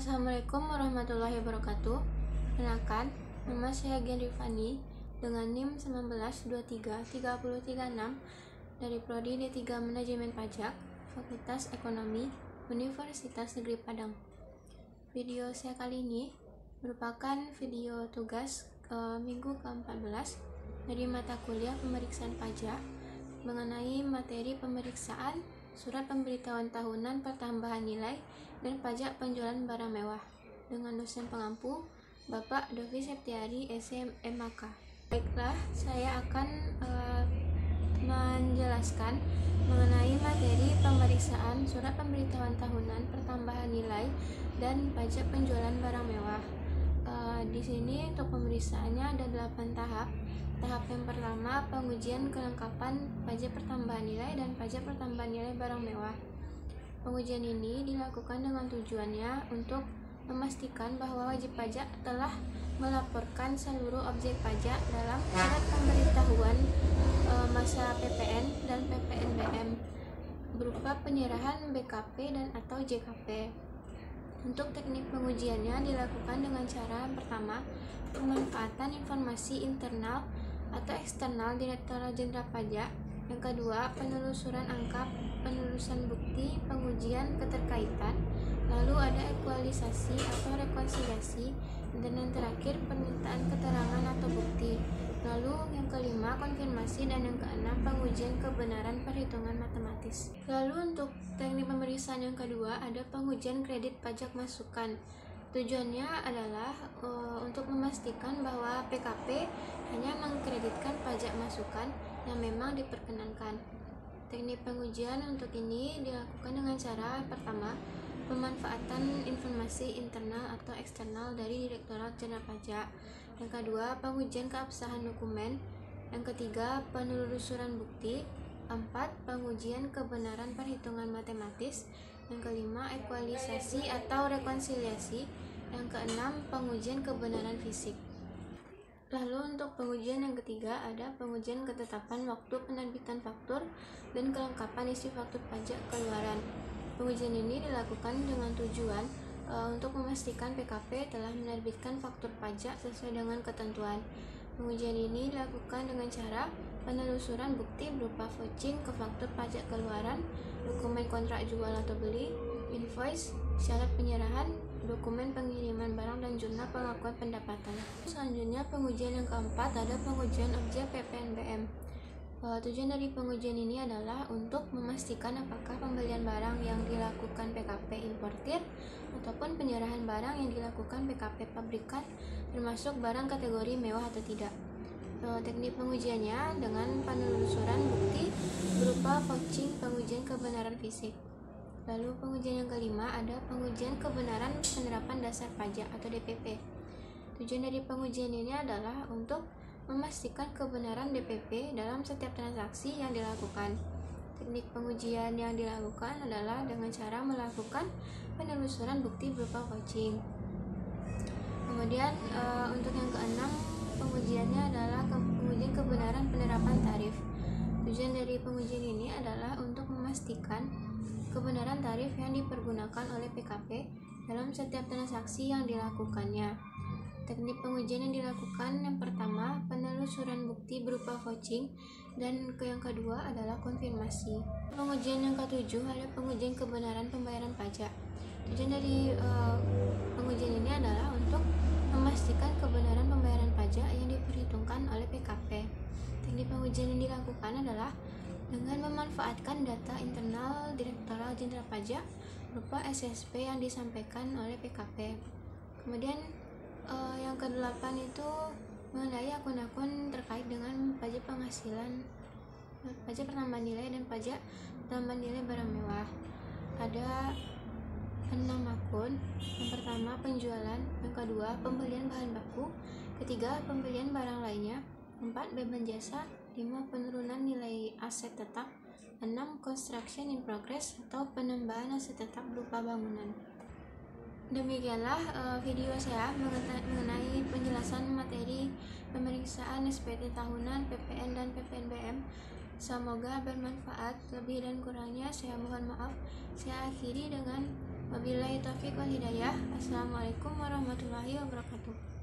Assalamualaikum warahmatullahi wabarakatuh. Perkenalkan, nama saya Gian Rifani dengan NIM 1923336 dari Prodi D3 Manajemen Pajak, Fakultas Ekonomi, Universitas Negeri Padang. Video saya kali ini merupakan video tugas minggu ke-14 dari mata kuliah pemeriksaan pajak mengenai materi pemeriksaan surat pemberitahuan tahunan pertambahan nilai dan pajak penjualan barang mewah dengan dosen pengampu Bapak Dovi Septiari SMMAK. Baiklah, saya akan menjelaskan mengenai materi pemeriksaan surat pemberitahuan tahunan pertambahan nilai dan pajak penjualan barang mewah. Di sini untuk pemeriksaannya ada 8 tahap. Tahap yang pertama, pengujian kelengkapan pajak pertambahan nilai dan pajak pertambahan nilai barang mewah. Pengujian ini dilakukan dengan tujuannya untuk memastikan bahwa wajib pajak telah melaporkan seluruh objek pajak dalam surat pemberitahuan masa PPN dan PPNBM berupa penyerahan BKP dan atau JKP. Untuk teknik pengujiannya dilakukan dengan cara pertama, pemanfaatan informasi internal atau eksternal Direktorat Jenderal Pajak. Yang kedua, penelusuran angka, penelusuran bukti, pengujian keterkaitan. Lalu ada ekualisasi atau rekonsiliasi, dan yang terakhir permintaan keterangan atau bukti. Lalu yang kelima, konfirmasi, dan yang keenam, pengujian kebenaran perhitungan matematis. Lalu untuk teknik pemeriksaan yang kedua ada pengujian kredit pajak masukan. Tujuannya adalah untuk memastikan bahwa PKP hanya mengkreditkan pajak masukan yang memang diperkenankan. Teknik pengujian untuk ini dilakukan dengan cara pertama, pemanfaatan informasi internal atau eksternal dari Direktorat Jenderal Pajak. Yang kedua, pengujian keabsahan dokumen. Yang ketiga, penelusuran bukti. 4. Pengujian kebenaran perhitungan matematis. Yang kelima, ekualisasi atau rekonsiliasi. Yang keenam, pengujian kebenaran fisik. Lalu untuk pengujian yang ketiga ada pengujian ketetapan waktu penerbitan faktur dan kelengkapan isi faktur pajak keluaran. Pengujian ini dilakukan dengan tujuan untuk memastikan PKP telah menerbitkan faktur pajak sesuai dengan ketentuan. Pengujian ini dilakukan dengan cara penelusuran bukti berupa vouching ke faktur pajak keluaran, dokumen kontrak jual atau beli, invoice, syarat penyerahan, dokumen pengiriman barang, dan jurnal pengakuan pendapatan. Selanjutnya pengujian yang keempat ada pengujian objek PPNBM. Tujuan dari pengujian ini adalah untuk memastikan apakah pembelian barang yang dilakukan PKP importir ataupun penyerahan barang yang dilakukan PKP pabrikan termasuk barang kategori mewah atau tidak. Teknik pengujiannya dengan penelusuran bukti berupa vouching, pengujian kebenaran fisik. Lalu pengujian yang kelima ada pengujian kebenaran penerapan dasar pajak atau DPP. Tujuan dari pengujian ini adalah untuk memastikan kebenaran DPP dalam setiap transaksi yang dilakukan. Teknik pengujian yang dilakukan adalah dengan cara melakukan penelusuran bukti berupa vouching. Kemudian untuk yang keenam, pengujiannya adalah pengujian kebenaran penerapan tarif. Tujuan dari pengujian ini adalah untuk memastikan kebenaran tarif yang dipergunakan oleh PKP dalam setiap transaksi yang dilakukannya. Teknik pengujian yang dilakukan yang pertama, penelusuran bukti berupa vouching, dan yang kedua adalah konfirmasi. Pengujian yang ketujuh ada pengujian kebenaran pembayaran pajak. Tujuan dari pengujian ini adalah untuk memastikan kebenaran pembayaran pajak yang diperhitungkan oleh PKP. Teknik pengujian yang dilakukan adalah dengan memanfaatkan data internal Direktorat Jenderal Pajak berupa SSP yang disampaikan oleh PKP. Kemudian yang kedelapan itu mengenai akun-akun terkait dengan pajak penghasilan, pajak pertambahan nilai, dan pajak pertambahan nilai barang mewah. Ada 6 akun. Yang pertama penjualan, yang kedua pembelian bahan baku, ketiga pembelian barang lainnya, 4 beban jasa, 5 penurunan nilai aset tetap, 6 construction in progress atau penambahan aset tetap berupa bangunan. Demikianlah video saya mengenai penjelasan materi pemeriksaan SPT tahunan PPN dan PPNBM. Semoga bermanfaat. Lebih dan kurangnya saya mohon maaf. Saya akhiri dengan Wabillahi taufiq wal hidayah. Assalamualaikum warahmatullahi wabarakatuh.